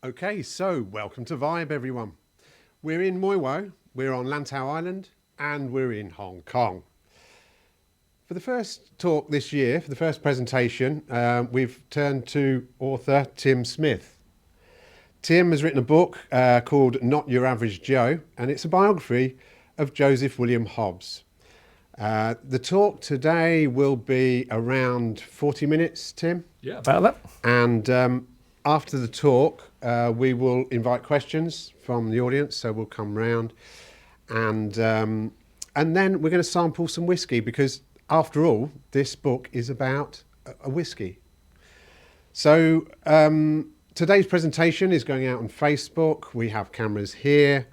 Okay, so welcome to Vibe, everyone. We're in Mui Wo, we're on Lantau Island, and we're in Hong Kong. For the first talk this year, for the first presentation, we've turned to author Tim Smith. Tim has written a book called Not Your Average Joe, and it's a biography of Joseph William Hobbs. The talk today will be around 40 minutes, Tim. Yeah, about that. And after the talk, we will invite questions from the audience, so we'll come round. And then we're going to sample some whiskey, because after all, this book is about a whiskey. So today's presentation is going out on Facebook. We have cameras here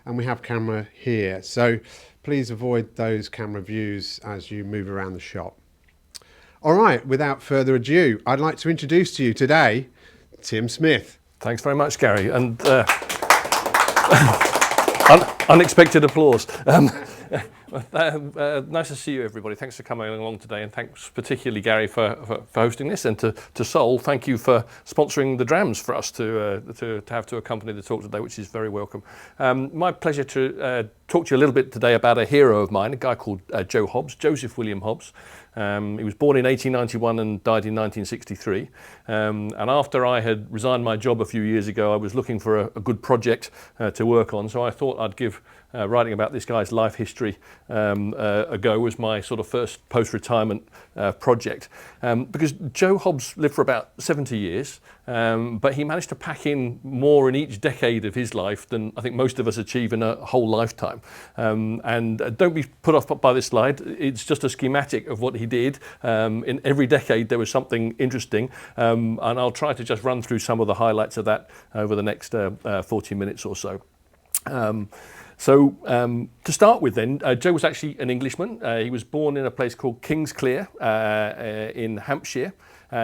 and we have camera here. So please avoid those camera views as you move around the shop. All right, without further ado, I'd like to introduce to you today Tim Smith. Thanks very much, Gary, and unexpected applause. Nice to see you, everybody. Thanks for coming along today, and thanks particularly, Gary, for hosting this, and to Sol, thank you for sponsoring the drams for us to have to accompany the talk today, which is very welcome. My pleasure to talk to you a little bit today about a hero of mine, a guy called Joe Hobbs, Joseph William Hobbs. He was born in 1891 and died in 1963. And after I had resigned my job a few years ago, I was looking for a good project to work on. So I thought I'd give writing about this guy's life history a go as my sort of first post-retirement project. Because Joe Hobbs lived for about 70 years, but he managed to pack in more in each decade of his life than I think most of us achieve in a whole lifetime. And don't be put off by this slide. It's just a schematic of what he did. In every decade there was something interesting, and I'll try to just run through some of the highlights of that over the next 40 minutes or so. To start with then, Joe was actually an Englishman. He was born in a place called Kingsclere in Hampshire.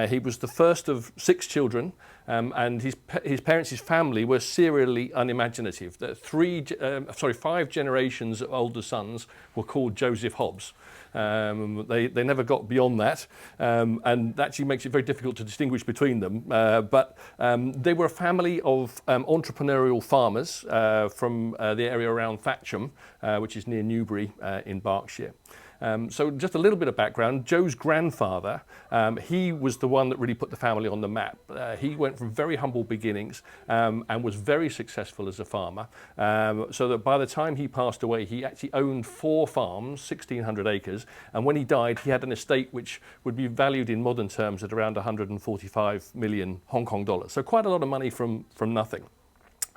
He was the first of 6 children, and his parents, his family, were serially unimaginative. 5 generations of older sons were called Joseph Hobbs. They never got beyond that, and that actually makes it very difficult to distinguish between them. But they were a family of entrepreneurial farmers from the area around Thatcham, which is near Newbury in Berkshire. So just a little bit of background. Joe's grandfather, he was the one that really put the family on the map. He went from very humble beginnings and was very successful as a farmer, so that by the time he passed away, he actually owned 4 farms, 1,600 acres, and when he died, he had an estate which would be valued in modern terms at around 145 million Hong Kong dollars. So quite a lot of money from nothing.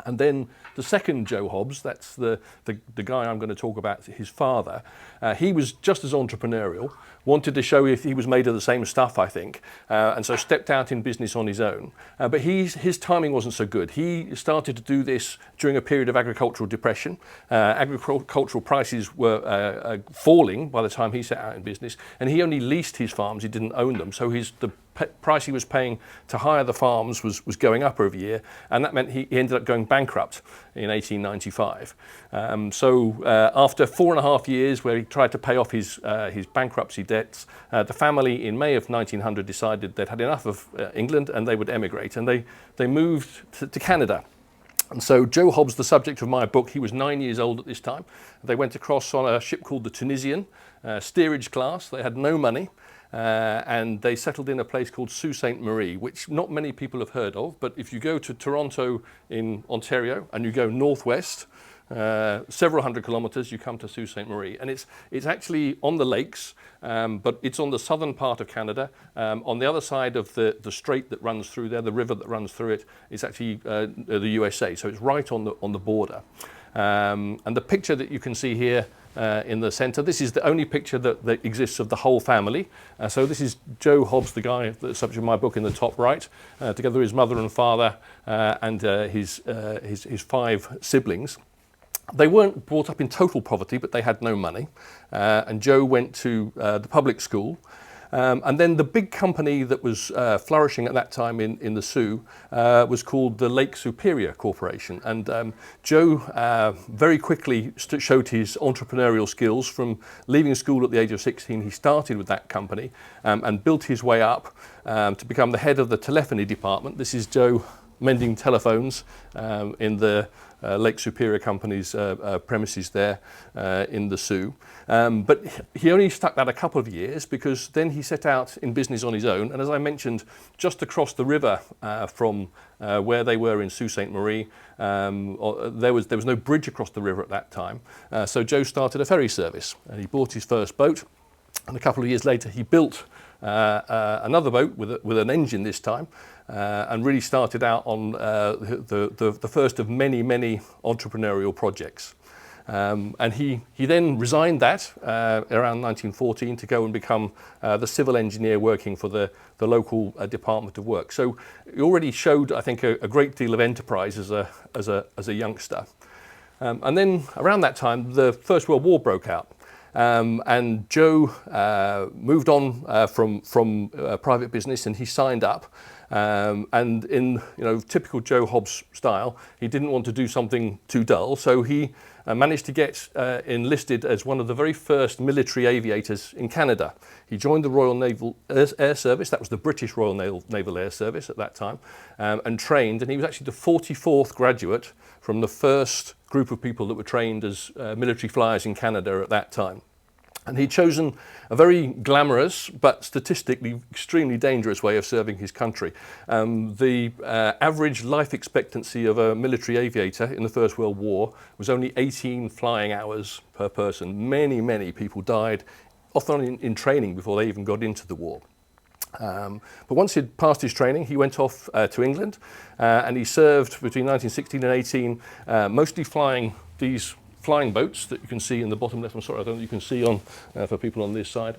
And then the second Joe Hobbs, that's the guy I'm going to talk about, his father, he was just as entrepreneurial, wanted to show if he was made of the same stuff, I think, and so stepped out in business on his own. But his timing wasn't so good. He started to do this during a period of agricultural depression. Agricultural prices were falling by the time he set out in business, and he only leased his farms, he didn't own them, so the price he was paying to hire the farms was going up every year, and that meant he ended up going bankrupt in 1895. After 4.5 years where he tried to pay off his bankruptcy debts, the family in May of 1900 decided they'd had enough of England and they would emigrate, and they moved to Canada. And so Joe Hobbs, the subject of my book, he was 9 years old at this time. They went across on a ship called the Tunisian, steerage class. They had no money. And they settled in a place called Sault Ste. Marie, which not many people have heard of, but if you go to Toronto in Ontario and you go northwest, several hundred kilometres, you come to Sault Ste. Marie. And it's actually on the lakes, but it's on the southern part of Canada. On the other side of the strait that runs through there, the river that runs through it, is actually the USA, so it's right on the border. And the picture that you can see here in the centre, this is the only picture that exists of the whole family. So this is Joe Hobbs, the guy, the subject of my book, in the top right, together with his mother and father and his 5 siblings. They weren't brought up in total poverty, but they had no money. And Joe went to the public school. And then the big company that was flourishing at that time in the Sioux was called the Lake Superior Corporation. And Joe very quickly showed his entrepreneurial skills. From leaving school at the age of 16, he started with that company and built his way up to become the head of the telephony department. This is Joe mending telephones in the Lake Superior Company's premises there in the Sioux. But he only stuck that a couple of years, because then he set out in business on his own. And as I mentioned, just across the river from where they were in Sault Ste. Marie, there was no bridge across the river at that time. So Joe started a ferry service, and he bought his first boat. And a couple of years later, he built another boat with an engine this time, and really started out on the first of many entrepreneurial projects. And he then resigned that around 1914 to go and become the civil engineer working for the local Department of Work. So he already showed, I think, a great deal of enterprise as a youngster. And then around that time, the First World War broke out. And Joe moved on from private business, and he signed up. And in typical Joe Hobbs style, he didn't want to do something too dull, so he managed to get enlisted as one of the very first military aviators in Canada. He joined the Royal Naval Air Service, that was the British Royal Naval Air Service at that time, and trained, and he was actually the 44th graduate from the first group of people that were trained as military flyers in Canada at that time. And he'd chosen a very glamorous but statistically extremely dangerous way of serving his country. The average life expectancy of a military aviator in the First World War was only 18 flying hours per person. Many people died, often in training before they even got into the war. But once he'd passed his training, he went off to England, and he served between 1916 and 18, mostly flying these flying boats that you can see in the bottom left. I'm sorry, I don't know, you can see on for people on this side,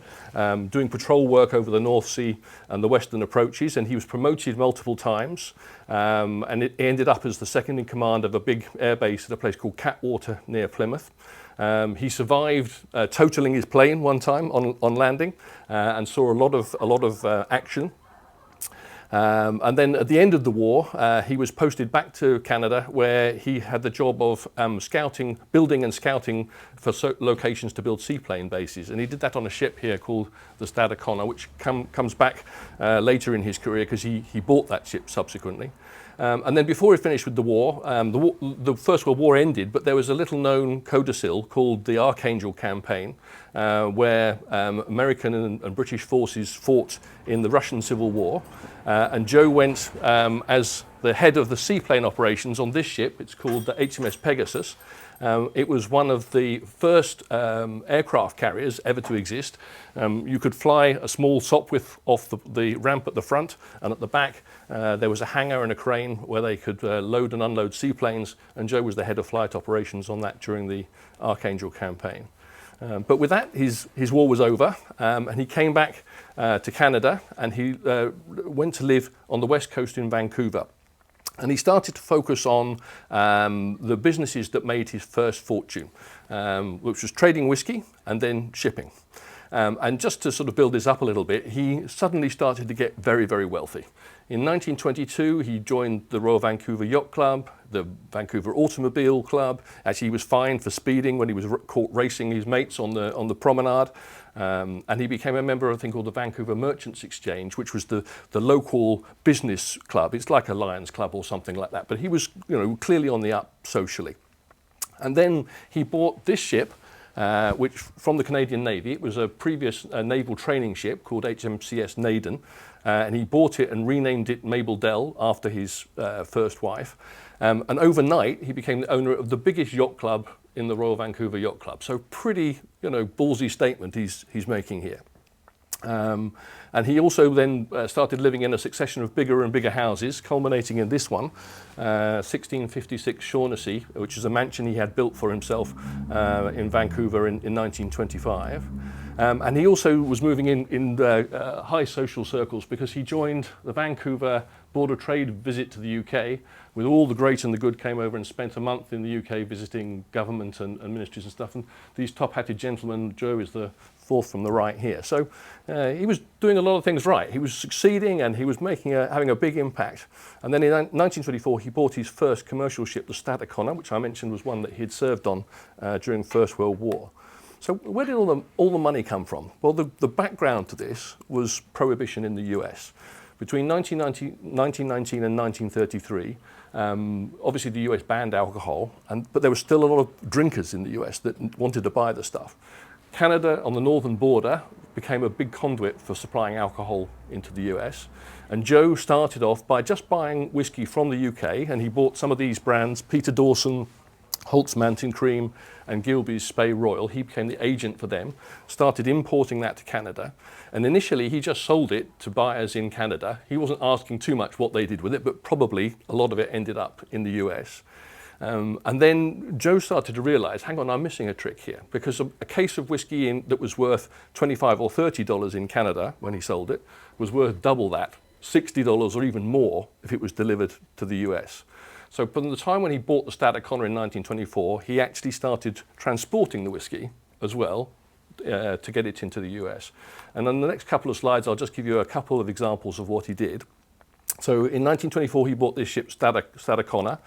doing patrol work over the North Sea and the western approaches, and he was promoted multiple times, and it ended up as the second in command of a big air base at a place called Catwater near Plymouth. He survived totaling his plane one time on landing, and saw a lot of action. And then at the end of the war, he was posted back to Canada, where he had the job of building and scouting for locations to build seaplane bases. And he did that on a ship here called the Stade O'Connor, which comes back later in his career, because he bought that ship subsequently. And then before he finished with the war, the First World War ended, but there was a little known codicil called the Archangel Campaign, where American and British forces fought in the Russian Civil War. And Joe went as the head of the seaplane operations on this ship. It's called the HMS Pegasus. It was one of the first aircraft carriers ever to exist. You could fly a small Sopwith off the ramp at the front, and at the back there was a hangar and a crane where they could load and unload seaplanes, and Joe was the head of flight operations on that during the Archangel campaign. But with that, his war was over, and he came back to Canada, and he went to live on the west coast in Vancouver. And he started to focus on the businesses that made his first fortune, which was trading whiskey and then shipping. And just to sort of build this up a little bit, he suddenly started to get very wealthy. In 1922, he joined the Royal Vancouver Yacht Club, the Vancouver Automobile Club. Actually, he was fined for speeding when he was caught racing his mates on the promenade. And he became a member of a thing called the Vancouver Merchants Exchange, which was the local business club. It's like a Lions Club or something like that. But he was, clearly on the up socially. And then he bought this ship, which from the Canadian Navy. It was a previous naval training ship called HMCS Naden, and he bought it and renamed it Mabel Dell after his first wife. And overnight, he became the owner of the biggest yacht club in the Royal Vancouver Yacht Club. So pretty, ballsy statement he's making here. And he also then started living in a succession of bigger and bigger houses, culminating in this one, 1656 Shaughnessy, which is a mansion he had built for himself in Vancouver in 1925. And he also was moving in high social circles, because he joined the Vancouver Board of Trade visit to the UK, with all the great and the good came over and spent a month in the UK visiting government and ministries and stuff. And these top-hatted gentlemen, Joe is the fourth from the right here. So he was doing a lot of things right. He was succeeding, and he was having a big impact. And then in 1924, he bought his first commercial ship, the Stade O'Connor, which I mentioned was one that he'd served on during First World War. So where did all the money come from? Well, the background to this was prohibition in the US. Between 1919 and 1933, obviously the US banned alcohol, but there was still a lot of drinkers in the US that wanted to buy the stuff. Canada on the northern border became a big conduit for supplying alcohol into the US. And Joe started off by just buying whiskey from the UK, and he bought some of these brands, Peter Dawson, Holt's Mountain Cream, and Gilbey's Spey Royal. He became the agent for them, started importing that to Canada. And initially he just sold it to buyers in Canada. He wasn't asking too much what they did with it, but probably a lot of it ended up in the US. And then Joe started to realize, hang on, I'm missing a trick here, because a case of whiskey that was worth $25 or $30 in Canada when he sold it was worth double that, $60 or even more if it was delivered to the US. So from the time when he bought the Stadacona in 1924, he actually started transporting the whiskey as well to get it into the US. And on the next couple of slides, I'll just give you a couple of examples of what he did. So in 1924, he bought this ship, Stadacona.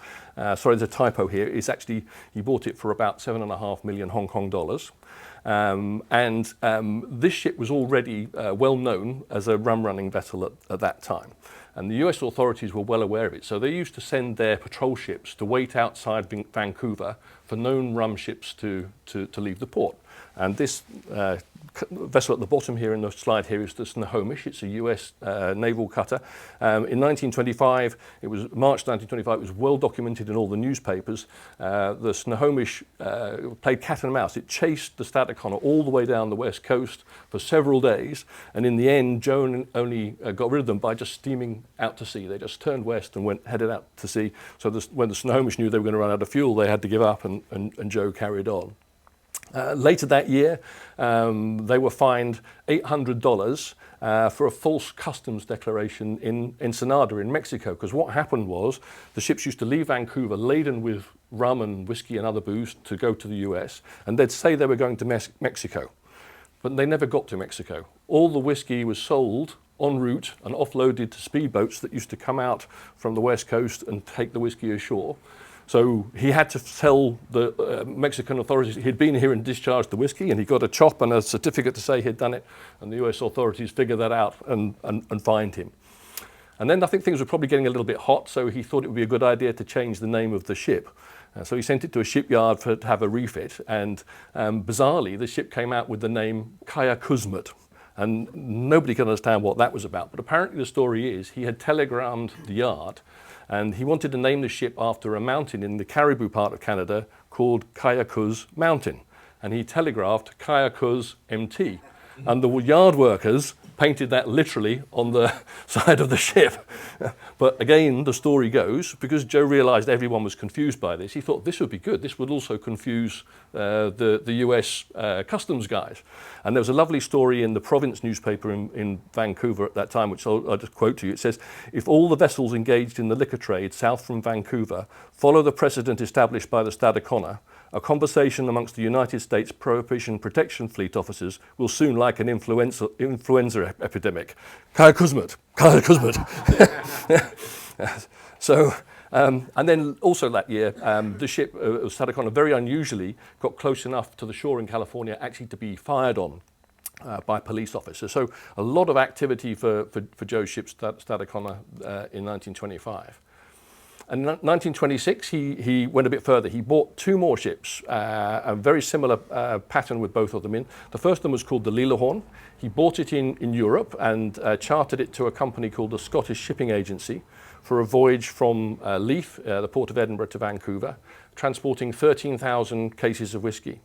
Sorry, there's a typo here. It's actually, he bought it for about 7.5 million Hong Kong dollars. This ship was already well known as a rum-running vessel at that time. And the US authorities were well aware of it. So they used to send their patrol ships to wait outside Vancouver for known rum ships to leave the port. And this vessel at the bottom here in the slide here is the Snohomish. It's a US naval cutter. In 1925, it was March 1925, it was well documented in all the newspapers. The Snohomish played cat and mouse. It chased the Stadacona all the way down the west coast for several days. And in the end, Joe only got rid of them by just steaming out to sea. They just turned west and headed out to sea. So when the Snohomish knew they were going to run out of fuel, they had to give up, and Joe carried on. Later that year, they were fined $800 for a false customs declaration in Ensenada in Mexico, because what happened was the ships used to leave Vancouver laden with rum and whiskey and other booze to go to the US, and they'd say they were going to Mexico, but they never got to Mexico. All the whiskey was sold en route and offloaded to speedboats that used to come out from the west coast and take the whiskey ashore. So he had to tell the Mexican authorities he'd been here and discharged the whiskey, and he got a chop and a certificate to say he'd done it, and the US authorities figured that out and fined him. And then I think things were probably getting a little bit hot, so he thought it would be a good idea to change the name of the ship. So he sent it to a shipyard to have a refit, and bizarrely the ship came out with the name Kaya Kuzmut. And nobody can understand what that was about, but apparently the story is he had telegrammed the yard, and he wanted to name the ship after a mountain in the Caribou part of Canada called Kayakuz Mountain. And he telegraphed Kayakuz MT. And the yard workers painted that literally on the side of the ship. But again, the story goes, because Joe realized everyone was confused by this, he thought this would be good. This would also confuse the US customs guys. And there was a lovely story in the Province newspaper in Vancouver at that time, which I'll just quote to you. It says, "If all the vessels engaged in the liquor trade south from Vancouver follow the precedent established by the Stadacona, a conversation amongst the United States Prohibition Protection Fleet officers will soon like an influenza epidemic." Kaya Kuzmut, Kaya Kuzmut. So, and then also that year, the ship, Stadacona, very unusually got close enough to the shore in California actually to be fired on by police officers. So a lot of activity for Joe's ship Stadacona in 1925. And in 1926, he went a bit further. He bought two more ships, a very similar pattern with both of them in. The first one was called the Lillehorn. He bought it in Europe and chartered it to a company called the Scottish Shipping Agency for a voyage from Leith, the port of Edinburgh, to Vancouver, transporting 13,000 cases of whiskey.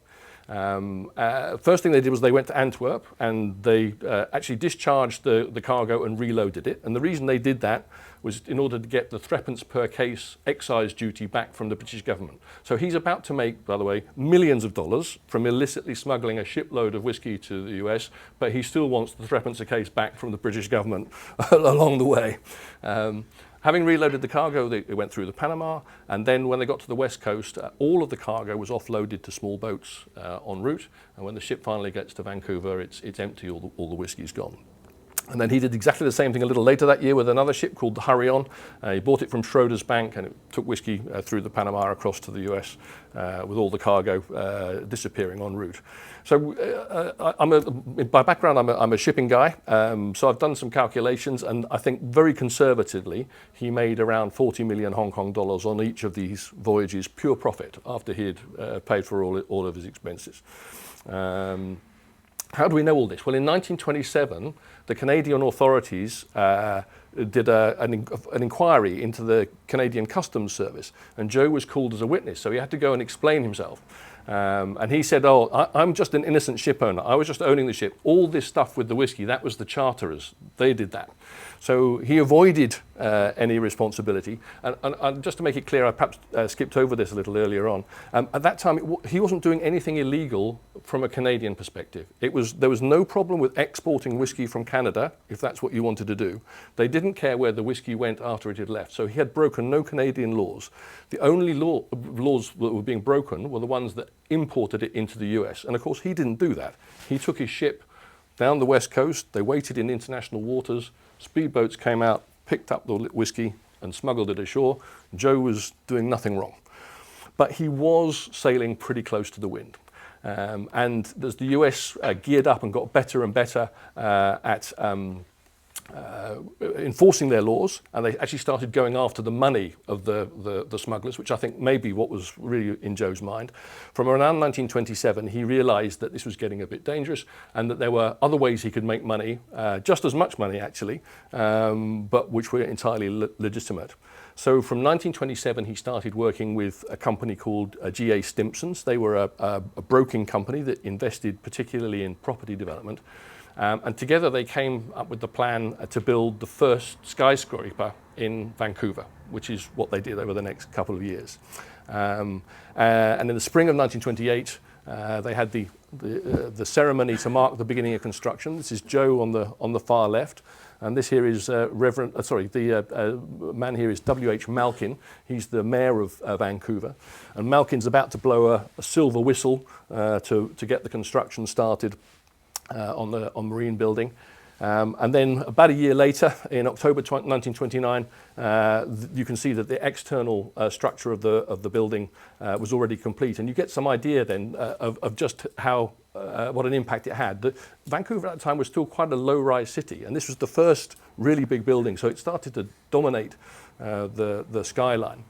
First thing they did was they went to Antwerp, and they actually discharged the cargo and reloaded it. And the reason they did that was in order to get the threepence per case excise duty back from the British government. So he's about to make, by the way, millions of dollars from illicitly smuggling a shipload of whiskey to the US, but he still wants the threepence a case back from the British government along the way. Having reloaded the cargo, they went through the Panama, and then when they got to the west coast, all of the cargo was offloaded to small boats en route, and when the ship finally gets to Vancouver, it's empty, all the whiskey's gone. And then he did exactly the same thing a little later that year with another ship called the Hurry On. He bought it from Schroeder's Bank, and it took whiskey through the Panama across to the US with all the cargo disappearing en route. So by background, I'm a shipping guy. So I've done some calculations, and I think very conservatively, he made around 40 million Hong Kong dollars on each of these voyages, pure profit, after he'd paid for all of his expenses. How do we know all this? Well, in 1927, the Canadian authorities did an inquiry into the Canadian Customs Service, and Joe was called as a witness, so he had to go and explain himself. And he said, I'm just an innocent ship owner. I was just owning the ship. All this stuff with the whiskey, that was the charterers. They did that. So he avoided any responsibility. And just to make it clear, I perhaps skipped over this a little earlier on. At that time, he wasn't doing anything illegal from a Canadian perspective. There was no problem with exporting whiskey from Canada, if that's what you wanted to do. They didn't care where the whiskey went after it had left. So he had broken no Canadian laws. The only laws that were being broken were the ones that imported it into the US. And of course, he didn't do that. He took his ship down the west coast. They waited in international waters. Speedboats came out, picked up the whiskey and smuggled it ashore. Joe was doing nothing wrong. But he was sailing pretty close to the wind. And as the US geared up and got better and better at enforcing their laws, and they actually started going after the money of the smugglers, which I think may be what was really in Joe's mind. From around 1927, he realized that this was getting a bit dangerous and that there were other ways he could make money, just as much money actually, but which were entirely legitimate. So from 1927, he started working with a company called G.A. Stimpson's. They were a broking company that invested particularly in property development. And together they came up with the plan to build the first skyscraper in Vancouver, which is what they did over the next couple of years. And in the spring of 1928, they had the ceremony to mark the beginning of construction. This is Joe on the far left. And this here is the man here is W.H. Malkin. He's the mayor of Vancouver. And Malkin's about to blow a silver whistle to get the construction started on Marine Building. And then about a year later, in October 1929, you can see that the external structure of the building was already complete. And you get some idea then of just how what an impact it had. Vancouver at that time was still quite a low-rise city, and this was the first really big building, so it started to dominate the skyline.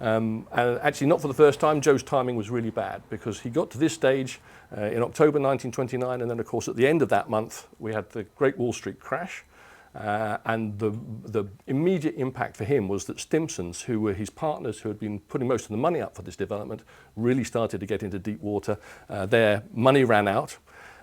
And actually, not for the first time, Joe's timing was really bad, because he got to this stage in October 1929, and then, of course, at the end of that month, we had the Great Wall Street crash. And the immediate impact for him was that Stimpson's, who were his partners who had been putting most of the money up for this development, really started to get into deep water. Their money ran out.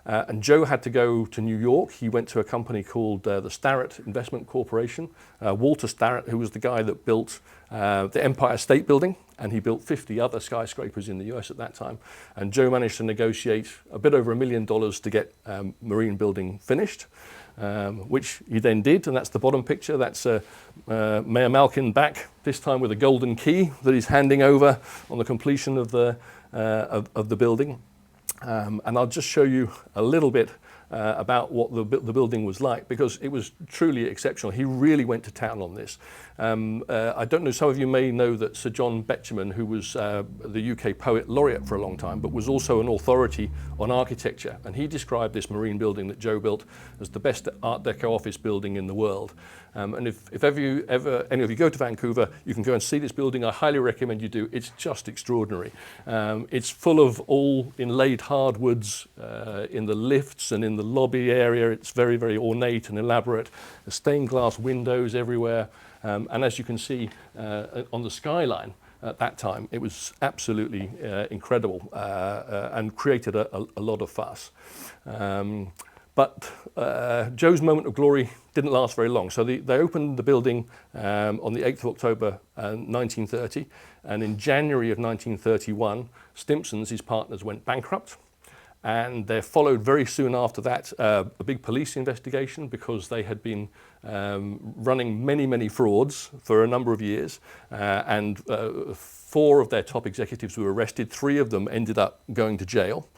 And Joe had to go to New York. He went to a company called the Starrett Investment Corporation. Walter Starrett, who was the guy that built the Empire State Building, and he built 50 other skyscrapers in the US at that time. And Joe managed to negotiate a bit over $1 million to get Marine Building finished, which he then did, and that's the bottom picture. That's Mayor Malkin back, this time with a golden key that he's handing over on the completion of the building. And I'll just show you a little bit about what the building was like, because it was truly exceptional. He really went to town on this. I don't know, some of you may know that Sir John Betjeman, who was the UK Poet Laureate for a long time, but was also an authority on architecture, and he described this Marine building that Joe built as the best Art Deco office building in the world. And if ever any of you go to Vancouver, you can go and see this building. I highly recommend you do. It's just extraordinary. It's full of all inlaid hardwoods in the lifts and in the lobby area. It's very, very ornate and elaborate. There's stained glass windows everywhere. And as you can see on the skyline at that time, it was absolutely incredible and created a lot of fuss. But Joe's moment of glory didn't last very long. So they opened the building on the 8th of October 1930. And in January of 1931, Stimpson's, his partners, went bankrupt. And there followed very soon after that a big police investigation, because they had been running many, many frauds for a number of years. And 4 of their top executives were arrested. 3 of them ended up going to jail.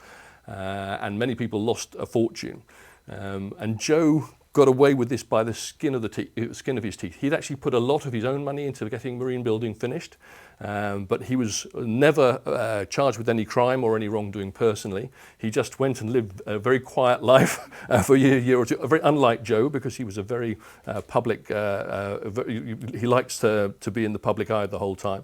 And many people lost a fortune. And Joe got away with this by the skin of his teeth. He'd actually put a lot of his own money into getting marine building finished, but he was never charged with any crime or any wrongdoing personally. He just went and lived a very quiet life for a year or two, very unlike Joe, because he was a very public, he likes to be in the public eye the whole time.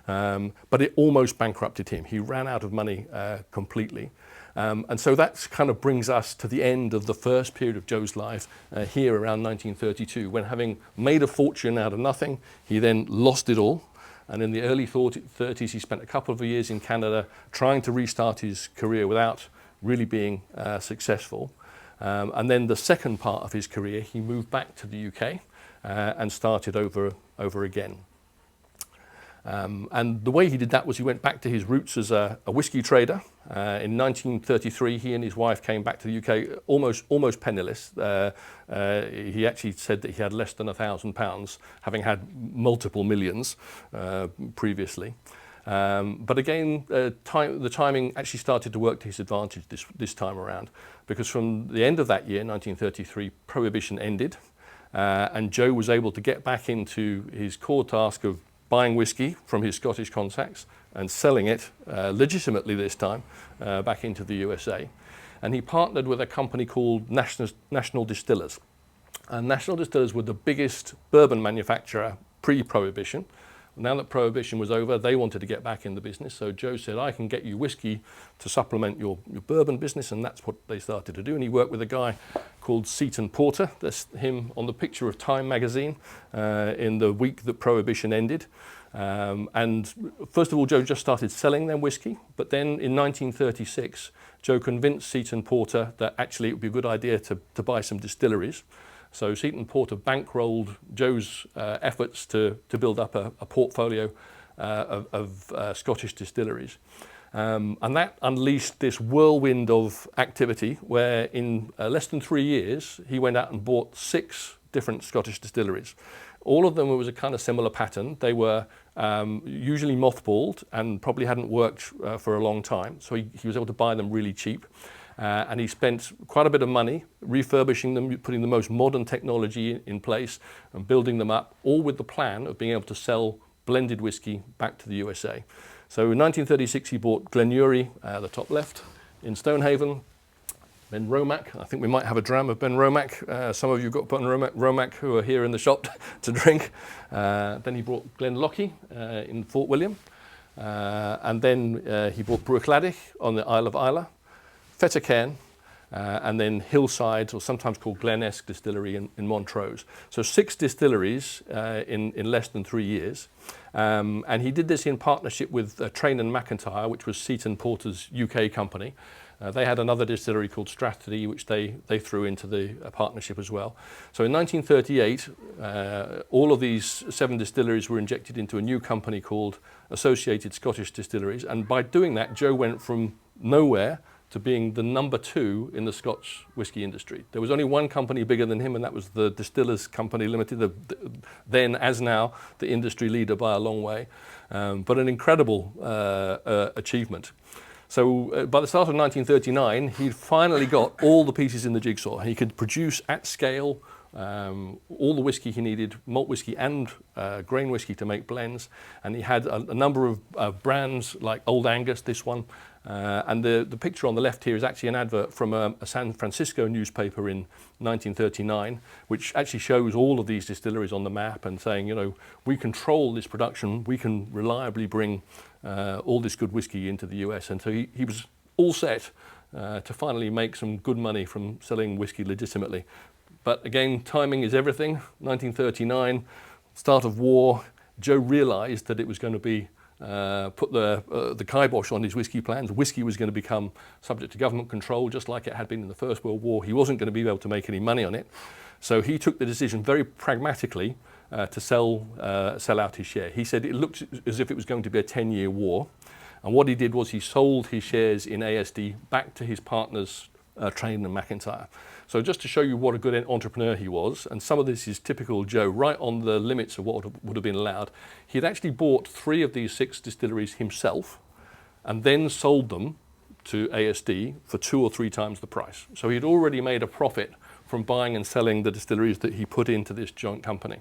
But it almost bankrupted him. He ran out of money completely. And so that kind of brings us to the end of the first period of Joe's life here around 1932, when, having made a fortune out of nothing, he then lost it all. And in the early 30s, he spent a couple of years in Canada trying to restart his career without really being successful. And then the second part of his career, he moved back to the UK and started over again. And the way he did that was he went back to his roots as a whisky trader. In 1933, he and his wife came back to the UK almost penniless. He actually said that he had less than £1,000, having had multiple millions previously. But again, the timing actually started to work to his advantage this time around, because from the end of that year, 1933, Prohibition ended, and Joe was able to get back into his core task of buying whisky from his Scottish contacts and selling it legitimately this time back into the USA. And he partnered with a company called National Distillers. And National Distillers were the biggest bourbon manufacturer pre-Prohibition. Now that Prohibition was over, they wanted to get back in the business. So Joe said, I can get you whiskey to supplement your bourbon business. And that's what they started to do. And he worked with a guy called Seton Porter. That's him on the picture of Time magazine in the week that Prohibition ended. And first of all, Joe just started selling them whiskey. But then in 1936, Joe convinced Seton Porter that actually it would be a good idea to buy some distilleries. So Seton Porter bankrolled Joe's efforts to build up a portfolio of Scottish distilleries. And that unleashed this whirlwind of activity where in less than 3 years, he went out and bought 6 different Scottish distilleries. All of them was a kind of similar pattern. They were usually mothballed and probably hadn't worked for a long time. So he was able to buy them really cheap. And he spent quite a bit of money refurbishing them, putting the most modern technology in place and building them up, all with the plan of being able to sell blended whiskey back to the USA. So in 1936, he bought Glenury, the top left, in Stonehaven, Ben Romack. I think we might have a dram of Ben Romack. Some of you got Ben Romack who are here in the shop to drink. Then he bought Glenlochy in Fort William. And then he bought Bruichladdich on the Isle of Islay, Fettercairn, and then Hillside, or sometimes called Glenesk Distillery in Montrose. So 6 distilleries in less than 3 years. And he did this in partnership with Train and McIntyre, which was Seton Porter's UK company. They had another distillery called Strathedy, which they threw into the partnership as well. So in 1938, all of these 7 distilleries were injected into a new company called Associated Scottish Distilleries. And by doing that, Joe went from nowhere to being the number 2 in the Scotch whisky industry. There was only one company bigger than him, and that was the Distillers Company Limited, then as now the industry leader by a long way, but an incredible achievement. So by the start of 1939, he'd finally got all the pieces in the jigsaw. He could produce at scale all the whiskey he needed, malt whiskey and grain whiskey to make blends. And he had a number of brands like Old Angus, this one. And the picture on the left here is actually an advert from a San Francisco newspaper in 1939, which actually shows all of these distilleries on the map and saying, you know, we control this production, we can reliably bring all this good whiskey into the US. And so he was all set to finally make some good money from selling whiskey legitimately. But again, timing is everything. 1939, start of war, Joe realized that it was going to be put the kibosh on his whiskey plans. Whiskey was going to become subject to government control, just like it had been in the First World War. He wasn't going to be able to make any money on it. So he took the decision very pragmatically to sell out his share. He said it looked as if it was going to be a 10-year war. And what he did was he sold his shares in ASD back to his partners, Train and McIntyre. So just to show you what a good entrepreneur he was, and some of this is typical Joe, right on the limits of what would have been allowed, he had actually bought 3 of these 6 distilleries himself and then sold them to ASD for 2 or 3 times the price. So he'd already made a profit from buying and selling the distilleries that he put into this joint company.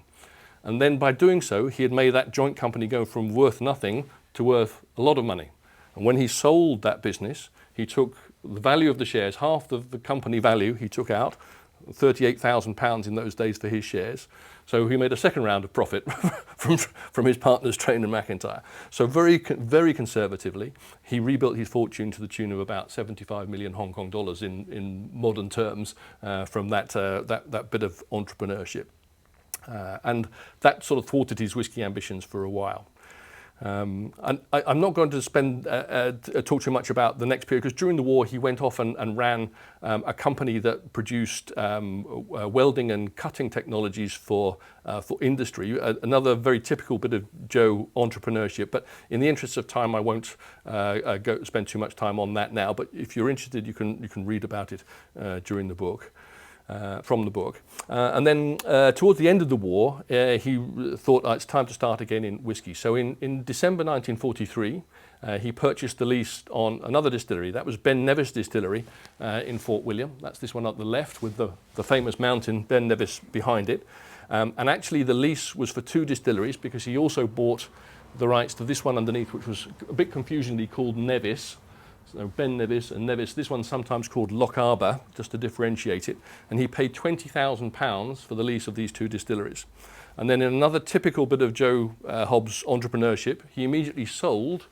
And then by doing so, he had made that joint company go from worth nothing to worth a lot of money. And when he sold that business, he took the value of the shares, half of the company value he took out, £38,000 in those days for his shares. So he made a second round of profit from his partners, Train and McIntyre. So very conservatively, he rebuilt his fortune to the tune of about 75 million Hong Kong dollars in modern terms from that bit of entrepreneurship. And that sort of thwarted his whiskey ambitions for a while. And I'm not going to talk too much about the next period, because during the war he went off and ran a company that produced welding and cutting technologies for industry. Another very typical bit of Joe entrepreneurship. But in the interest of time, I won't spend too much time on that now. But if you're interested, you can read about it during the book. From the book. And then towards the end of the war, he thought it's time to start again in whiskey. So in December 1943, he purchased the lease on another distillery. That was Ben Nevis Distillery in Fort William. That's this one up the left with the famous mountain Ben Nevis behind it. And actually the lease was for 2 distilleries, because he also bought the rights to this one underneath, which was a bit confusingly called Nevis. So Ben Nevis and Nevis, this one's sometimes called Loch Arbor, just to differentiate it. And he paid £20,000 for the lease of these 2 distilleries. And then in another typical bit of Joe Hobbs entrepreneurship, he immediately sold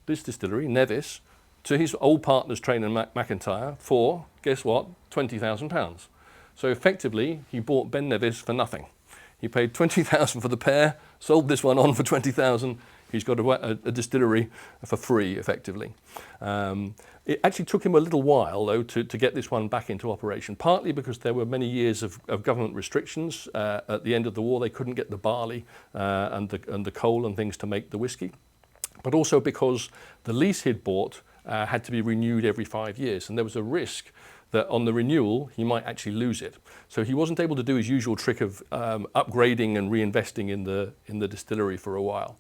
this distillery, Nevis, to his old partners, Train and McIntyre, for, guess what, £20,000. So effectively, he bought Ben Nevis for nothing. He paid $20,000 for the pair, sold this one on for $20,000. He's got a distillery for free, effectively. It actually took him a little while, though, to get this one back into operation, partly because there were many years of government restrictions. At the end of the war, they couldn't get the barley and the coal and things to make the whiskey, but also because the lease he'd bought had to be renewed every 5 years, and there was a risk that on the renewal he might actually lose it. So he wasn't able to do his usual trick of upgrading and reinvesting in the distillery for a while.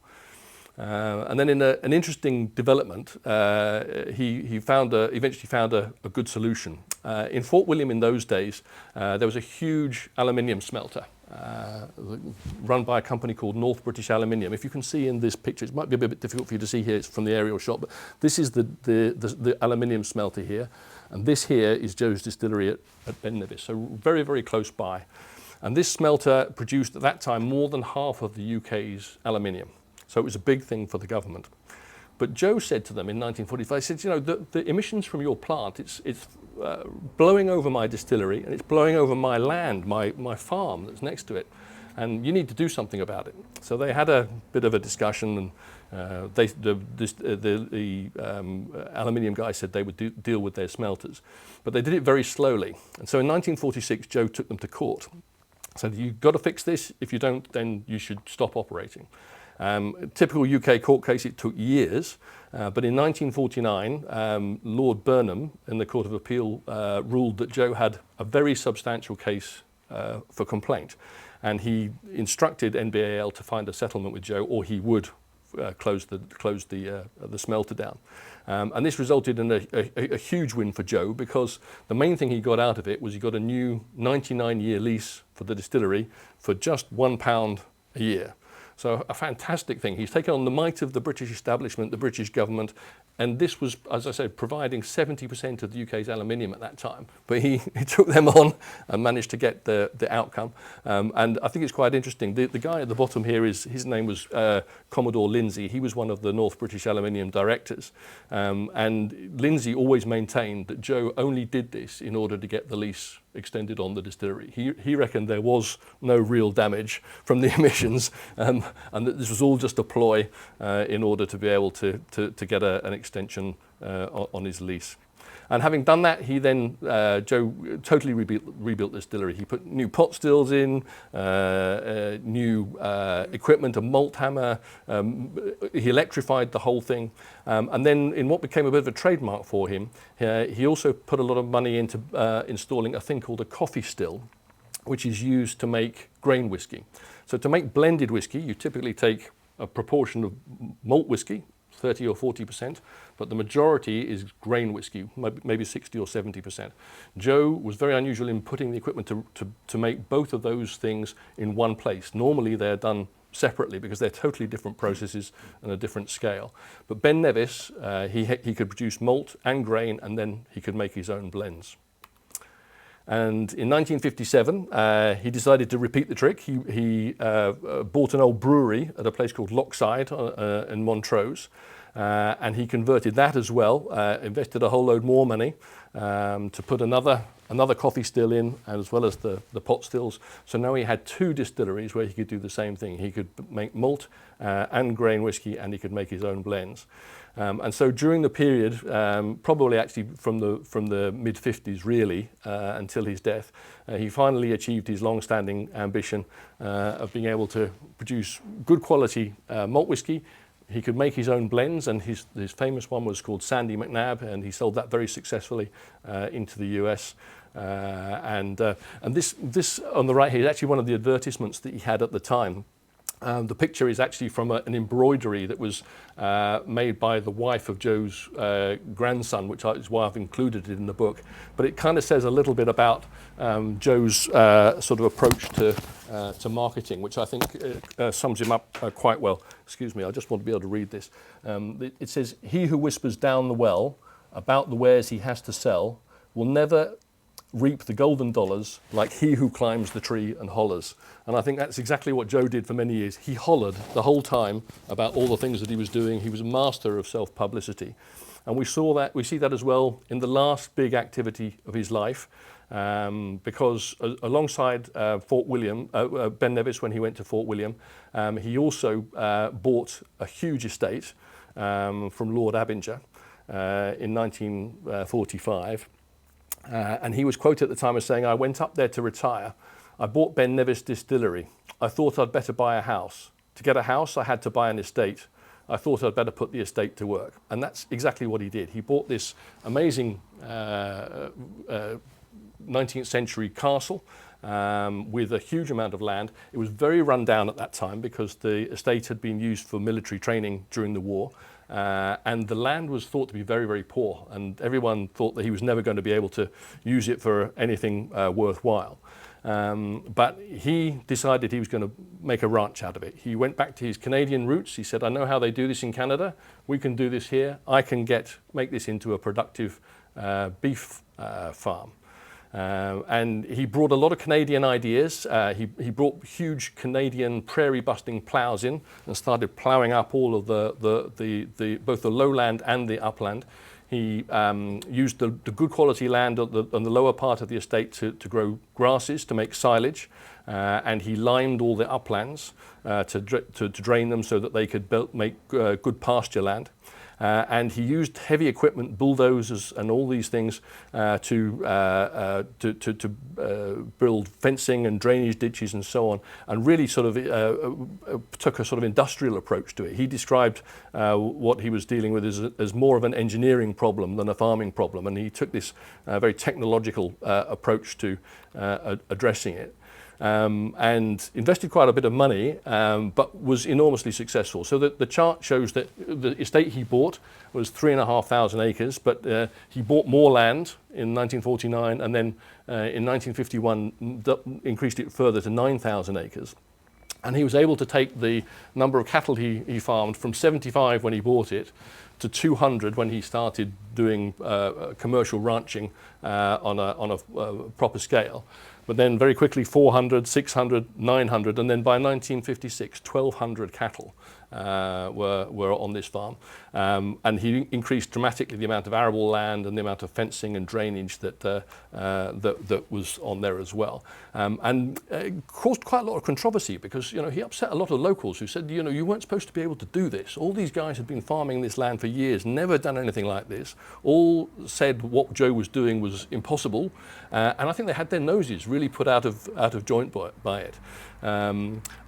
And then in an interesting development, he eventually found a good solution. In Fort William in those days, there was a huge aluminium smelter run by a company called North British Aluminium. If you can see in this picture, it might be a bit difficult for you to see here, it's from the aerial shot, but this is the aluminium smelter here, and this here is Joe's distillery at Ben Nevis, so very, very close by. And this smelter produced at that time more than half of the UK's aluminium. So it was a big thing for the government. But Joe said to them in 1945, he said, you know, the emissions from your plant, it's blowing over my distillery, and it's blowing over my land, my farm that's next to it, and you need to do something about it. So they had a bit of a discussion, and the aluminium guy said they would deal with their smelters. But they did it very slowly. And so in 1946, Joe took them to court. Said, you've got to fix this. If you don't, then you should stop operating. Typical UK court case, it took years, but in 1949, Lord Burnham in the Court of Appeal ruled that Joe had a very substantial case for complaint, and he instructed NBAL to find a settlement with Joe, or he would close the smelter down. And this resulted in a huge win for Joe, because the main thing he got out of it was he got a new 99-year lease for the distillery for just £1 a year. So a fantastic thing. He's taken on the might of the British establishment, the British government, and this was, as I said, providing 70% of the UK's aluminium at that time. But he took them on and managed to get the outcome. And I think it's quite interesting. The guy at the bottom here, his name was Commodore Lindsay. He was one of the North British Aluminium directors. And Lindsay always maintained that Joe only did this in order to get the lease extended on the distillery. He reckoned there was no real damage from the emissions, and that this was all just a ploy in order to be able to get an extension on his lease. And having done that, he then, Joe totally rebuilt the distillery. He put new pot stills in, new equipment, a malt hammer. He electrified the whole thing. And then in what became a bit of a trademark for him, he also put a lot of money into installing a thing called a coffee still, which is used to make grain whiskey. So to make blended whiskey, you typically take a proportion of malt whiskey, 30 or 40%, but the majority is grain whiskey, maybe 60 or 70%. Joe was very unusual in putting the equipment to make both of those things in one place. Normally they're done separately because they're totally different processes and a different scale. But Ben Nevis, he could produce malt and grain, and then he could make his own blends. And in 1957, he decided to repeat the trick. He bought an old brewery at a place called Lochside in Montrose, and he converted that as well, invested a whole load more money to put another coffee still in, as well as the pot stills. So now he had 2 distilleries where he could do the same thing. He could make malt and grain whiskey, and he could make his own blends. And so during the period, probably actually from the mid-50s really, until his death, he finally achieved his long-standing ambition of being able to produce good quality malt whiskey. He could make his own blends, and his famous one was called Sandy McNabb, and he sold that very successfully into the US. And this on the right here is actually one of the advertisements that he had at the time. The picture is actually from an embroidery that was made by the wife of Joe's grandson, which is why I've included it in the book. But it kind of says a little bit about Joe's sort of approach to marketing, which I think sums him up quite well. Excuse me, I just want to be able to read this. It says, "He who whispers down the well about the wares he has to sell will never reap the golden dollars like he who climbs the tree and hollers." And I think that's exactly what Joe did for many years. He hollered the whole time about all the things that he was doing. He was a master of self-publicity. And we see that as well in the last big activity of his life, because alongside Fort William, Ben Nevis, when he went to Fort William, he also bought a huge estate from Lord Abinger in 1945. And he was quoted at the time as saying, "I went up there to retire. I bought Ben Nevis Distillery. I thought I'd better buy a house. To get a house, I had to buy an estate. I thought I'd better put the estate to work." And that's exactly what he did. He bought this amazing 19th century castle with a huge amount of land. It was very run down at that time because the estate had been used for military training during the war. And the land was thought to be very, very poor, and everyone thought that he was never going to be able to use it for anything worthwhile. But he decided he was going to make a ranch out of it. He went back to his Canadian roots. He said, "I know how they do this in Canada. We can do this here. I can make this into a productive beef farm." And he brought a lot of Canadian ideas. He brought huge Canadian prairie-busting plows in and started ploughing up all of both the lowland and the upland. He used the good quality land on the lower part of the estate to grow grasses, to make silage, and he limed all the uplands to drain them so that they could make good pasture land. And he used heavy equipment, bulldozers and all these things to build fencing and drainage ditches and so on, and really sort of took a sort of industrial approach to it. He described what he was dealing with as more of an engineering problem than a farming problem, and he took this very technological approach to addressing it. And invested quite a bit of money, but was enormously successful. So the chart shows that the estate he bought was 3,500 acres, but he bought more land in 1949, and then in 1951 increased it further to 9,000 acres. And he was able to take the number of cattle he farmed from 75 when he bought it to 200 when he started doing commercial ranching on a proper scale. But then very quickly 400, 600, 900, and then by 1956, 1,200 cattle were on this farm. And he increased dramatically the amount of arable land and the amount of fencing and drainage that was on there as well. And caused quite a lot of controversy because, he upset a lot of locals who said, you weren't supposed to be able to do this. All these guys had been farming this land for years, never done anything like this. All said what Joe was doing was impossible. And I think they had their noses really put out of joint by it.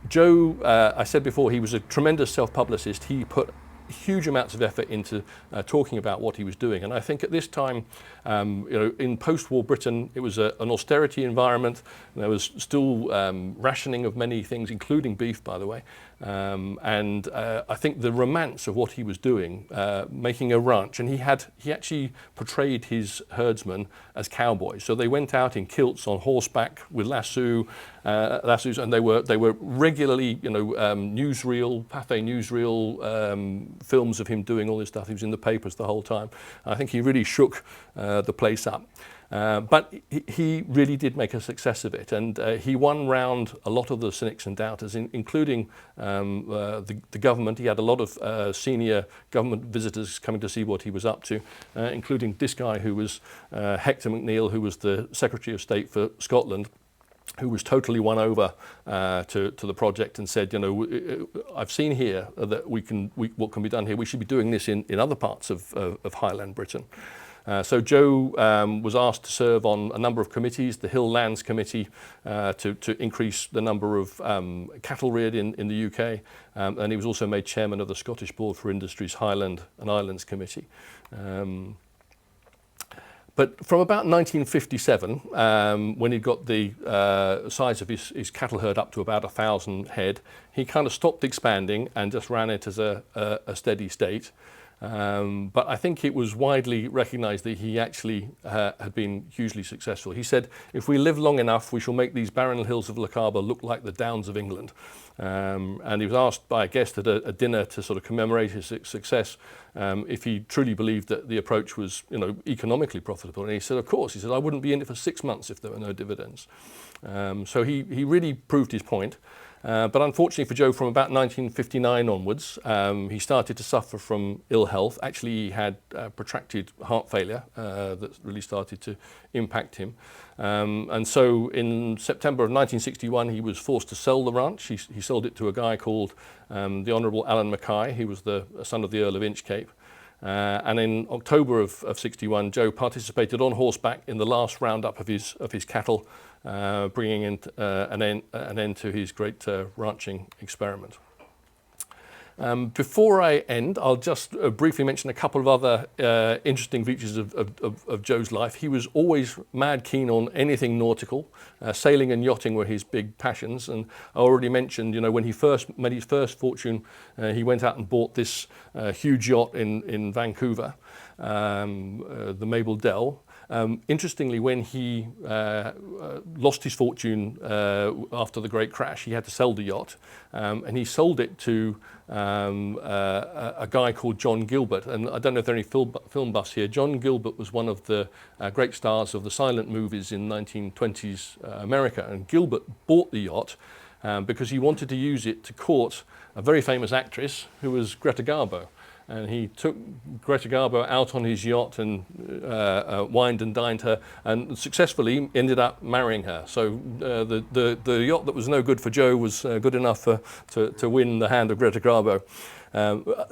Joe, I said before, he was a tremendous self-publicist. He put huge amounts of effort into talking about what he was doing. And I think at this time, in post-war Britain, it was an austerity environment. There was still rationing of many things, including beef, by the way. I think the romance of what he was doing, making a ranch, and he actually portrayed his herdsmen as cowboys. So they went out in kilts on horseback with lassos, and they were regularly, newsreel, Pathé newsreel films of him doing all this stuff. He was in the papers the whole time. I think he really shook the place up. But he really did make a success of it, and he won round a lot of the cynics and doubters, including the government. He had a lot of senior government visitors coming to see what he was up to, including this guy who was Hector McNeill, who was the Secretary of State for Scotland, who was totally won over to the project and said, I've seen here that what can be done here. We should be doing this in other parts of Highland Britain. So Joe was asked to serve on a number of committees, the Hill Lands Committee to increase the number of cattle reared in the UK, and he was also made chairman of the Scottish Board for Industry's Highland and Islands Committee. But from about 1957, when he got the size of his cattle herd up to about 1,000 head, he kind of stopped expanding and just ran it as a steady state. But I think it was widely recognised that he actually had been hugely successful. He said, if we live long enough, we shall make these barren hills of Lochaber look like the Downs of England. And he was asked by a guest at a dinner to sort of commemorate his success if he truly believed that the approach was, economically profitable. And he said, of course. He said, I wouldn't be in it for 6 months if there were no dividends. So he really proved his point. But unfortunately for Joe, from about 1959 onwards, he started to suffer from ill health. Actually, he had protracted heart failure that really started to impact him. And so in September of 1961, he was forced to sell the ranch. He sold it to a guy called the Honourable Alan Mackay. He was the son of the Earl of Inchcape. And in October of 61, Joe participated on horseback in the last roundup of his cattle, bringing an end to his great ranching experiment. Before I end, I'll just briefly mention a couple of other interesting features of Joe's life. He was always mad keen on anything nautical. Sailing and yachting were his big passions. And I already mentioned, when he first made his first fortune, he went out and bought this huge yacht in Vancouver, the Mabel Dell. Interestingly, when he lost his fortune after the great crash, he had to sell the yacht, and he sold it to a guy called John Gilbert. And I don't know if there are any film buffs here. John Gilbert was one of the great stars of the silent movies in 1920s America, and Gilbert bought the yacht because he wanted to use it to court a very famous actress who was Greta Garbo. And he took Greta Garbo out on his yacht and wined and dined her, and successfully ended up marrying her. So the yacht that was no good for Joe was good enough to win the hand of Greta Garbo.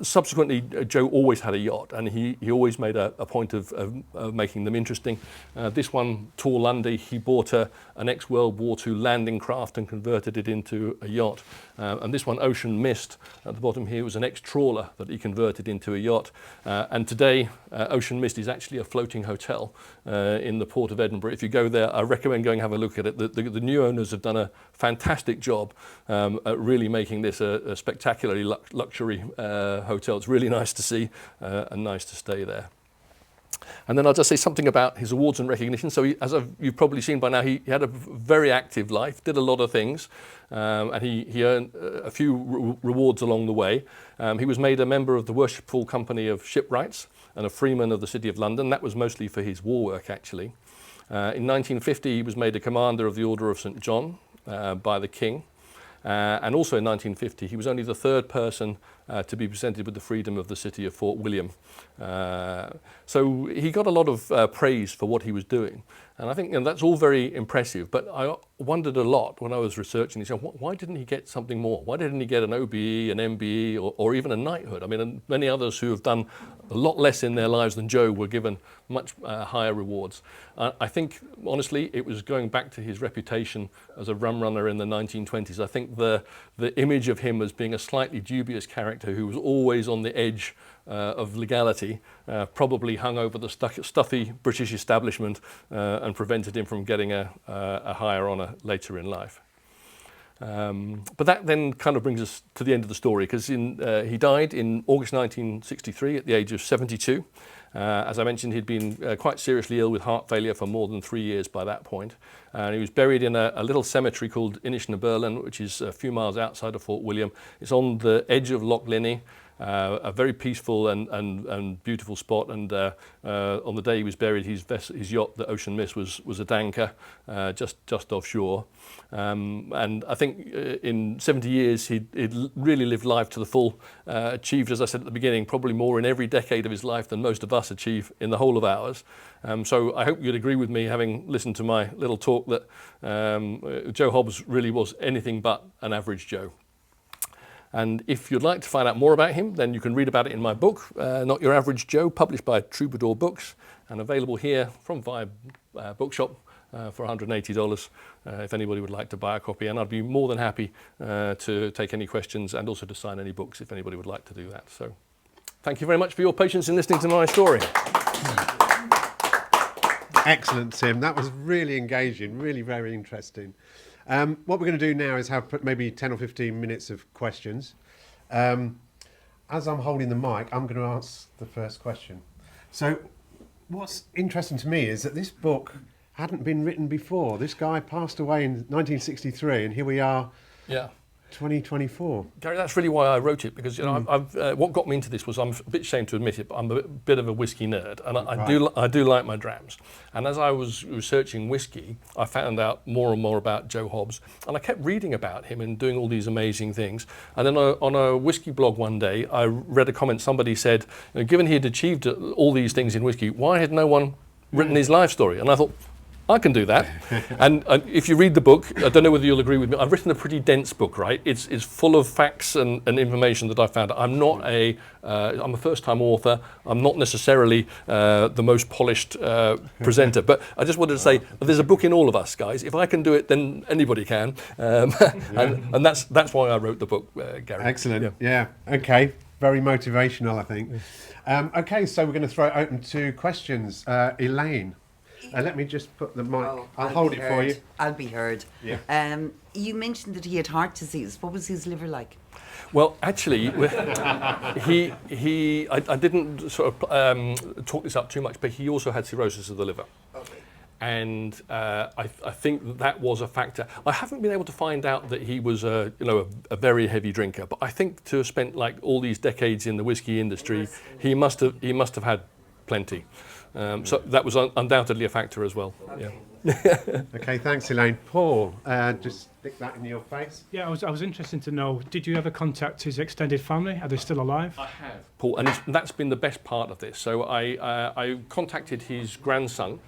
Subsequently, Joe always had a yacht, and he always made a point of making them interesting. This one, Tor Lundy, he bought an ex-World War II landing craft and converted it into a yacht. And this one, Ocean Mist, at the bottom here, was an ex-trawler that he converted into a yacht. And today, Ocean Mist is actually a floating hotel in the port of Edinburgh. If you go there, I recommend going and have a look at it. The new owners have done a fantastic job at really making this a spectacularly luxury hotel. It's really nice to see and nice to stay there. And then I'll just say something about his awards and recognition. So as you've probably seen by now, he had a very active life, did a lot of things, and he earned a few rewards along the way. He was made a member of the Worshipful Company of Shipwrights and a freeman of the City of London. That was mostly for his war work, actually. In 1950, he was made a commander of the Order of St. John by the King. And also in 1950, he was only the third person to be presented with the freedom of the city of Fort William. So he got a lot of praise for what he was doing. And I think that's all very impressive. But I wondered a lot when I was researching this, why didn't he get something more? Why didn't he get an OBE, an MBE, or even a knighthood? I mean, many others who have done a lot less in their lives than Joe were given much higher rewards. I think, honestly, it was going back to his reputation as a rum runner in the 1920s. I think the image of him as being a slightly dubious character who was always on the edge of legality probably hung over the stuffy British establishment and prevented him from getting a higher honour later in life. But that then kind of brings us to the end of the story, because he died in August 1963 at the age of 72. As I mentioned, he'd been quite seriously ill with heart failure for more than 3 years by that point. And he was buried in a little cemetery called Inishnaberlin, which is a few miles outside of Fort William. It's on the edge of Loch Linnhe. A very peaceful and beautiful spot, and on the day he was buried, his yacht, the Ocean Mist, was a danker just offshore. And I think in 70 years he'd really lived life to the full, achieved, as I said at the beginning, probably more in every decade of his life than most of us achieve in the whole of ours. So I hope you'd agree with me, having listened to my little talk, that Joe Hobbs really was anything but an average Joe. And if you'd like to find out more about him, then you can read about it in my book, Not Your Average Joe, published by Troubadour Books, and available here from Via Bookshop for $180 if anybody would like to buy a copy. And I'd be more than happy to take any questions and also to sign any books if anybody would like to do that. So thank you very much for your patience in listening to my story. Excellent, Tim. That was really engaging, really very interesting. What we're going to do now is have maybe 10 or 15 minutes of questions. As I'm holding the mic, I'm going to ask the first question. So what's interesting to me is that this book hadn't been written before. This guy passed away in 1963, and here we are, 2024. Gary, that's really why I wrote it, because what got me into this was, I'm a bit ashamed to admit it, but I'm a bit of a whiskey nerd, and I do like my drams. And as I was researching whiskey, I found out more and more about Joe Hobbs, and I kept reading about him and doing all these amazing things. And then on a whiskey blog one day, I read a comment. Somebody said, given he had achieved all these things in whiskey, why had no one written his life story? And I thought, I can do that. and if you read the book, I don't know whether you'll agree with me, I've written a pretty dense book, right? It's full of facts and information that I found. I'm a first-time author. I'm not necessarily the most polished presenter, but I just wanted to say there's a book in all of us, guys. If I can do it, then anybody can. And that's why I wrote the book, Gary. Excellent. Yeah. Okay. Very motivational, I think. Okay, so we're going to throw it open to questions. Elaine. Let me just put the mic. I'll hold it for you. I'll be heard. Yeah. You mentioned that he had heart disease. What was his liver like? Well, actually, I didn't sort of talk this up too much, but he also had cirrhosis of the liver. Okay. And I think that was a factor. I haven't been able to find out that he was a very heavy drinker, but I think to have spent like all these decades in the whiskey industry, he must have had plenty. So that was undoubtedly a factor as well. Okay. Yeah. Okay, thanks, Elaine. Paul, just stick that in your face. Yeah, I was interested to know, did you ever contact his extended family? Are they still alive? I have, Paul, and that's been the best part of this. So I contacted his grandson,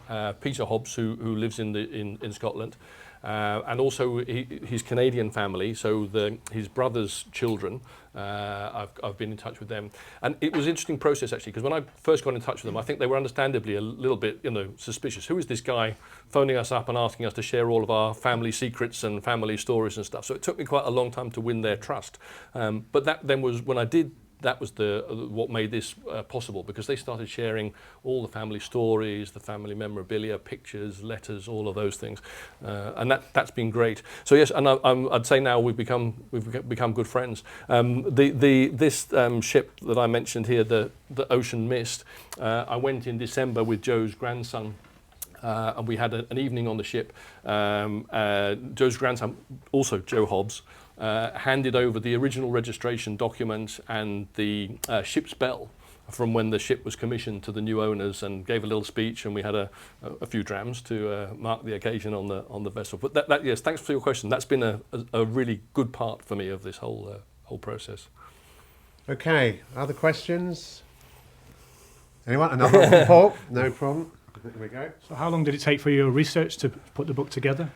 Peter Hobbs, who lives in Scotland, and also his Canadian family, so his brother's children. I've been in touch with them, and it was an interesting process actually, because when I first got in touch with them, I think they were understandably a little bit suspicious. Who is this guy phoning us up and asking us to share all of our family secrets and family stories and stuff? So it took me quite a long time to win their trust, but that then was when I did. That was what made this possible, because they started sharing all the family stories, the family memorabilia, pictures, letters, all of those things, and that's been great. So yes, and I'd say now we've become good friends. This ship that I mentioned here, the Ocean Mist, I went in December with Joe's grandson. And we had an evening on the ship. Joe's grandson, also Joe Hobbs, handed over the original registration document and the ship's bell from when the ship was commissioned to the new owners, and gave a little speech, and we had a few drams to mark the occasion on the vessel. But yes, thanks for your question. That's been a really good part for me of this whole process. Okay, other questions? Anyone? Another one from Paul? No problem. There we go. So how long did it take for your research to put the book together?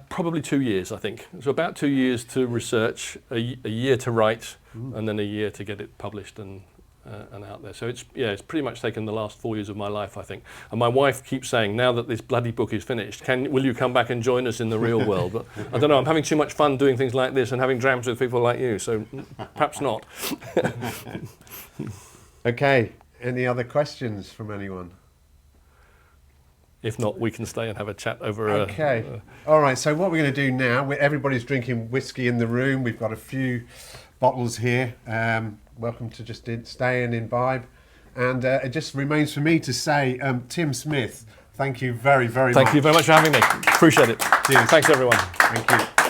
Probably 2 years, I think. So about 2 years to research, a year to write, and then a year to get it published and out there. So it's pretty much taken the last 4 years of my life, I think. And my wife keeps saying, now that this bloody book is finished, will you come back and join us in the real world? But I don't know, I'm having too much fun doing things like this and having drams with people like you, so perhaps not. Okay, any other questions from anyone? If not, we can stay and have a chat over. Okay. All right. So what we're going to do now? Everybody's drinking whiskey in the room. We've got a few bottles here. Welcome to just stay and imbibe. And it just remains for me to say, Tim Smith, thank you very, very much. Thank you very much for having me. Appreciate it. Cheers. Thanks, everyone. Thank you.